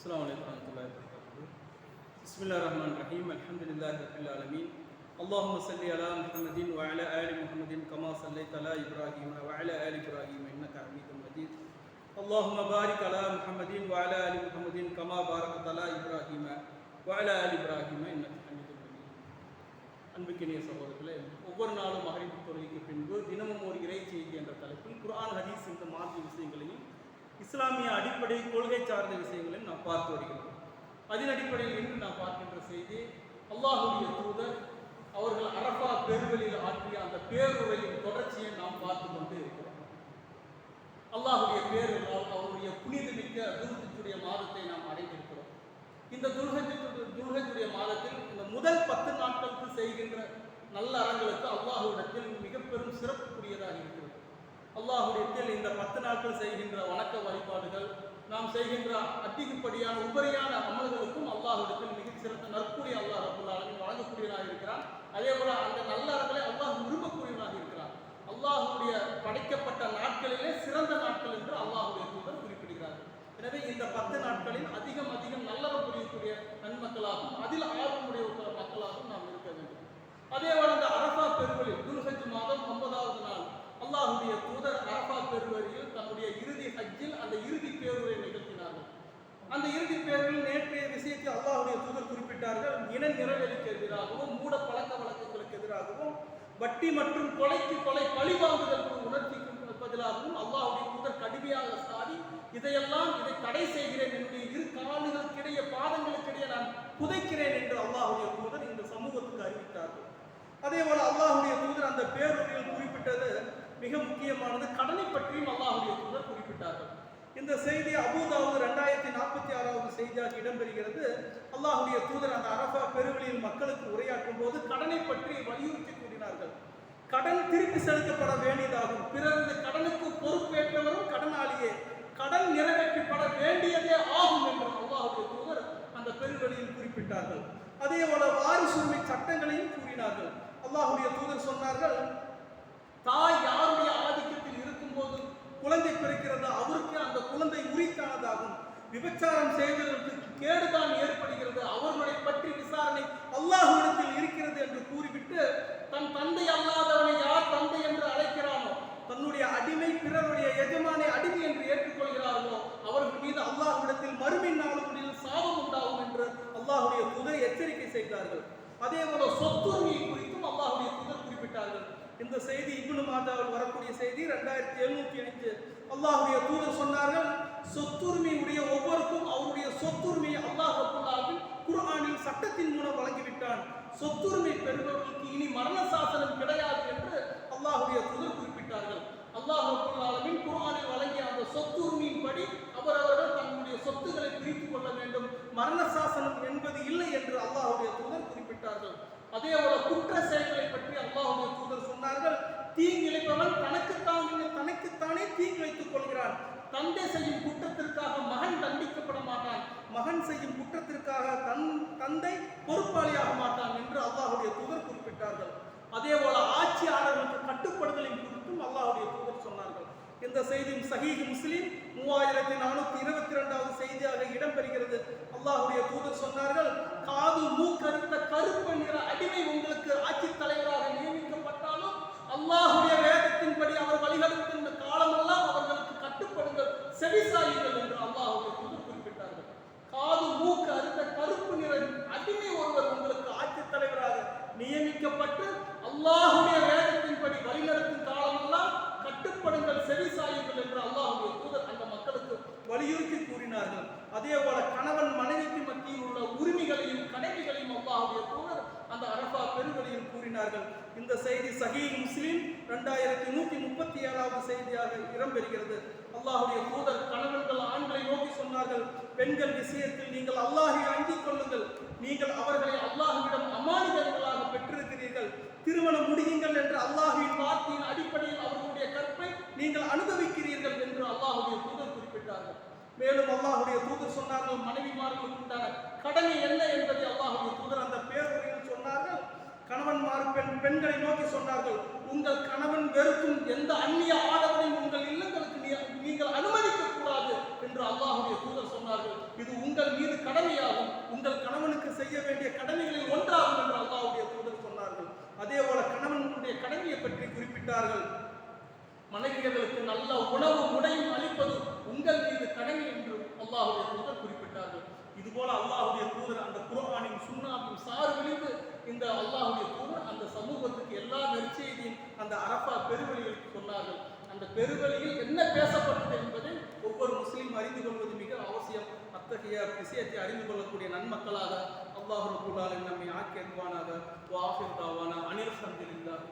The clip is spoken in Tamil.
السلام عليكم ورحمة الله وبركاته. بسم الله الرحمن الرحيم. الحمد لله رب العالمين. اللهم صل على محمد وعلى آل محمد كما صليت على إبراهيم وعلى آل إبراهيم إنك حميد مجيد. اللهم بارك على محمد وعلى آل محمد كما باركت على إبراهيم وعلى آل إبراهيم إنك حميد مجيد. அன்பிற்கினிய சகோதரர்களே, ஒவ்வொரு நாளும் மகரிப் தொழுகைக்கு பின்பு தினமும் ஒரு இறை செய்தி என்ற தலைப்பில் குர்ஆன் ஹதீஸ் இந்த மார்க்க விஷயங்களையும் இஸ்லாமிய அடிப்படை கொள்கை சார்ந்த விஷயங்களையும் நாம் பார்த்து வருகிறோம். அதன் அடிப்படையில் இன்று நாம் பார்க்கின்ற செய்தி, அல்லாஹ்வுடைய தூதர் அவர்கள் அரஃபா பெருவெளியில் ஆற்றிய அந்த பேருரையின் தொடர்ச்சியை நாம் பார்த்து கொண்டு இருக்கிறோம். அல்லாஹ்வுடைய பேருரையால் அவருடைய புனிதமிக்க துல்ஹஜ்ஜுடைய மாதத்தை நாம் அடைந்திருக்கிறோம். இந்த துல்ஹஜ்ஜுடைய மாதத்தில் இந்த முதல் 10 நாட்களுக்கு செய்கின்ற நல்ல அறங்களுக்கு அல்லாஹ்விடத்தில் மிக பெரும் சிறப்புக்குரியதாக இருக்கிறது. அல்லாஹ்விடத்தில் இந்த 10 நாட்கள் செய்கின்ற வணக்க வழிபாடுகள், நாம் செய்கின்ற அதிகப்படியான உபரியான அமல்களுக்கும் அல்லாஹ்விடத்தில் மிக சிறந்த நற்கூலி அல்லாஹ் ரப்பல் ஆலமீன் வழங்கக்கூடியவராக இருக்கிறான். அதே போல அந்த நல்ல அறங்களை அல்லாஹ் விரும்பக்கூடியவராக இருக்கிறான். அல்லாஹ்வுடைய படைக்கப்பட்ட நாட்களிலே சிறந்த நாட்கள் என்று அல்லாஹ்வுடைய தூதர் குறிப்பிடுகிறார். எனவே இந்த 10 நாட்களில் அதிகம் நல்லவர் புரியக்கூடிய நன்மக்களாகவும் அதில் ஆர்வமுடைய மக்களாகவும் நாம் இருக்க வேண்டும். அதே போல இந்த அரஃபா பெருவெளி துல்ஹஜ் மாதம் 9வது நாள் அல்லாஹ்வுடைய தூதர் அரஃபா பெருவெளியில் தன்னுடைய இறுதி ஹஜ்ஜில் அந்த இறுதி பேருரை நிகழ்த்தினார்கள். அந்த இறுதி பேருரையில் நேற்றைய விஷயத்தை அல்லாஹ்வுடைய தூதர் குறிப்பிட்டார்கள். இன நிறவெளிக்கு எதிராகவும், மூட பழக்க வழக்கங்களுக்கு எதிராகவும், வட்டி மற்றும் கொலைக்கு கொலை பழிவாங்குதலுக்கு உணர்ச்சிக்கும் பதிலாகவும் அல்லாஹ்வுடைய தூதர் கடுமையாக சாடி இதை தடை செய்கிறேன், என்னுடைய இரு கால்களுக்கிடையே பாதங்களுக்கிடையே நான் புதைக்கிறேன் என்று அல்லாஹ்வுடைய தூதர் இந்த சமூகத்துக்கு அறிவித்தார்கள். அதே போல அல்லாஹ்வுடைய தூதர் அந்த பேருரையில் குறிப்பிட்டது மிக முக்கியமானது, கடனை பற்றியும் அல்லாஹ்வுடைய தூதர் குறிப்பிட்டார்கள். இந்த செய்தி அபூதாவுத் 2046வது செய்தியாக இடம்பெறுகிறது. அல்லாஹ்வுடைய தூதர் அந்த அரஃபா பெருவெளியில் மக்களுக்கு உரையாற்றும் போது கடனை பற்றி வலியுறுத்தி கூறினார்கள். கடன் திருப்பி செலுத்தப்பட வேண்டியதாகும். பிறரது கடனுக்கு பொறுப்பேற்றவரும் கடனாளியே, கடன் நிறைவேற்றப்பட வேண்டியதே ஆகும் என்று அல்லாஹ்வுடைய தூதர் அந்த பெருவெளியில் குறிப்பிட்டார்கள். அதே போல வாரிசுரிமை சட்டங்களையும் கூறினார்கள். அல்லாஹ்வுடைய தூதர் சொன்னார்கள், தாய் யாருடைய ஆதிக்கத்தில் இருக்கும்போது குழந்தை பிறக்கிறது அவருக்கு அந்த குழந்தை உரித்தானதாகும். விபச்சாரம் செய்வதற்கு கேடுதான் ஏற்படுகிறது, அவர்களை பற்றி விசாரணை அல்லாஹ்விடத்தில் இருக்கிறது என்று கூறிவிட்டு, தன் தந்தை அல்லாதவனை யார் தந்தை என்று அழைக்கிறானோ, தன்னுடைய அடிமை பிறருடைய எஜமானை அடிமை என்று ஏற்றுக்கொள்கிறார்களோ அவர்கள் மீது அல்லாஹ்விடத்தில் மறுமை நாளுகளில் சாபம் உண்டாகும் என்று அல்லாஹ்வுடைய தூதர் எச்சரிக்கை செய்தார்கள். அதே போல சொத்துரிமையை குறித்தும் அல்லாஹ்வுடைய தூதர் குறிப்பிட்டார்கள். இந்த செய்தி இப்னு மாஜாவில் வரக்கூடிய செய்தி 2705. அல்லாஹ்வுடைய தூதர் சொன்னார்கள், சொத்துரிமை உடைய ஒவ்வொருக்கும் அவருடைய சொத்துரிமையை அல்லாஹ் ரப்பல் ஆலமீன் குர்ஆனில் சட்டத்தின் மூலம் வழங்கிவிட்டான். சொத்துரிமை பெறுபவர்களுக்கு இனி மரண சாசனம் கிடையாது என்று அல்லாஹ்வுடைய தூதர் குறிப்பிட்டார்கள். அல்லாஹ் ரப்பல் ஆலமீன் குர்ஆனில் வழங்கிய அந்த சொத்துரிமையின்படி அவரவர்கள் தங்களுடைய சொத்துக்களை பிரித்துக் கொள்ள வேண்டும், மரண சாசனம் என்பது இல்லை என்று அல்லாஹ்வுடைய தூதர் குறிப்பிட்டார்கள். அதே போல குற்ற செயல்களை பற்றி அல்லாஹ்வுடைய தூதர் சொன்னார்கள், தீங்கிழைப்பவன் தனக்குத்தானே தீங்கிழைத்துக் கொள்கிறான். தந்தை செய்யும் குற்றத்திற்காக மகன் தண்டிக்கப்பட மாட்டான், மகன் செய்யும் குற்றத்திற்காக தந்தை பொறுப்பாளியாக மாட்டான் என்று அல்லாஹ்வுடைய தூதர் குறிப்பிட்டார்கள். அதே போல ஆட்சியாளர்களுக்கு கட்டுப்படுதலின் குறித்தும் அல்லாஹ்வுடைய தூதர் சொன்னார்கள். இந்த செய்தியும் சஹீஹ் முஸ்லிம் 3422வது செய்தியாக இடம்பெறுகிறது. அல்லாஹ்வுடைய தூதர் சொன்னார்கள், காது மூக்கறுத்த கருப்பு நிற அடிமை உங்களுக்கு ஆட்சி தலைவராக நியமிக்கப்பட்டாலும் அல்லாஹ்வுடைய வேதத்தின்படி அவர் வழிநடத்துகின்ற காலமெல்லாம் அவர்களுக்கு கட்டுப்படுங்கள், செவிசாயுங்கள் என்று அல்லாஹ்வுடைய தூதர் குறிப்பிட்டார்கள். காது மூக்கு அறுத்த கருப்பு நிற அடிமை ஒருவர் உங்களுக்கு ஆட்சி தலைவராக நியமிக்கப்பட்டு அல்லாஹ்வுடைய வேதத்தின்படி வழிநடத்தும் காலமெல்லாம் கட்டுப்படுங்கள், செவிசாயுங்கள் என்று அல்லாஹ்வுடைய தூதர் அந்த மக்களுக்கு வலியுறுத்தி கூறினார்கள். அதே போல கணவன் மனைவிக்கு மத்தியில் உள்ள உரிமைகளையும் கடமைகளையும் அல்லாஹ்வுடைய தூதர் அந்த அரஃபா பெருவெளியில் கூறினார்கள். இந்த செய்தி சஹீஹ் முஸ்லிம் 2137வது செய்தியாக இடம்பெறுகிறது. அல்லாஹ்வுடைய தூதர் கணவன்கள் ஆண்களை நோக்கி சொன்னார்கள், பெண்கள் விஷயத்தில் நீங்கள் அல்லாஹ்வை அஞ்சிக் கொள்ளுங்கள், நீங்கள் அவர்களை அல்லாஹ்விடம் அமானிதங்களாக பெற்றிருக்கிறீர்கள், திருமணம் முடியுங்கள் என்ற அல்லாஹ்வின் வார்த்தையின் அடிப்படையில் அவர்களுடைய கற்பை நீங்கள் அனுபவிக்கிறீர்கள் என்று அல்லாஹ்வுடைய தூதர் குறிப்பிட்டார்கள். மேலும் அல்லாஹ்வுடைய தூதர் சொன்னார்கள், மனைவிமார்களுக்கு உண்டான கடமை என்ன என்பதை அல்லாஹ்வுடைய தூதர் அந்த பேருரையில் சொன்னார்கள். கணவன்மார் பெண்களை நோக்கி சொன்னார்கள், உங்கள் கணவன் வெறுக்கும் எந்த அந்நிய ஆடவனையும் உங்கள் இல்லங்களுக்கு நீங்கள் அனுமதிக்க கூடாது என்று அல்லாஹ்வுடைய தூதர் சொன்னார்கள். இது உங்கள் மனைவியர்களுக்கு நல்ல உணவு முறையும் அளிப்பது உங்கள் மீது கடமை என்று அல்லாஹ்வுடைய தூதர் குறிப்பிட்டார்கள். இதுபோல அல்லாஹ்வுடைய தூதர் அந்த குர்ஆனின் சுன்னாவின் சாறு விழித்து இந்த அல்லாஹ்வுடைய தூதர் அந்த சமூகத்துக்கு எல்லா நற்செய்தியும் அந்த அரஃபா பெருவெளிகளுக்கு சொன்னார்கள். அந்த பெருவெளியில் என்ன பேசப்பட்டது என்பதை ஒவ்வொரு முஸ்லீம் அறிந்து கொள்வது மிக அவசியம். அத்தகைய விஷயத்தை அறிந்து கொள்ளக்கூடிய நன்மக்களாக அல்லாஹ் ரப்பல் ஆலமீன் நம்மை ஆக்கி அருள்வானாக. வ ஆஃபிர் தாவானா அனில் ஹம்துலில்லாஹ்.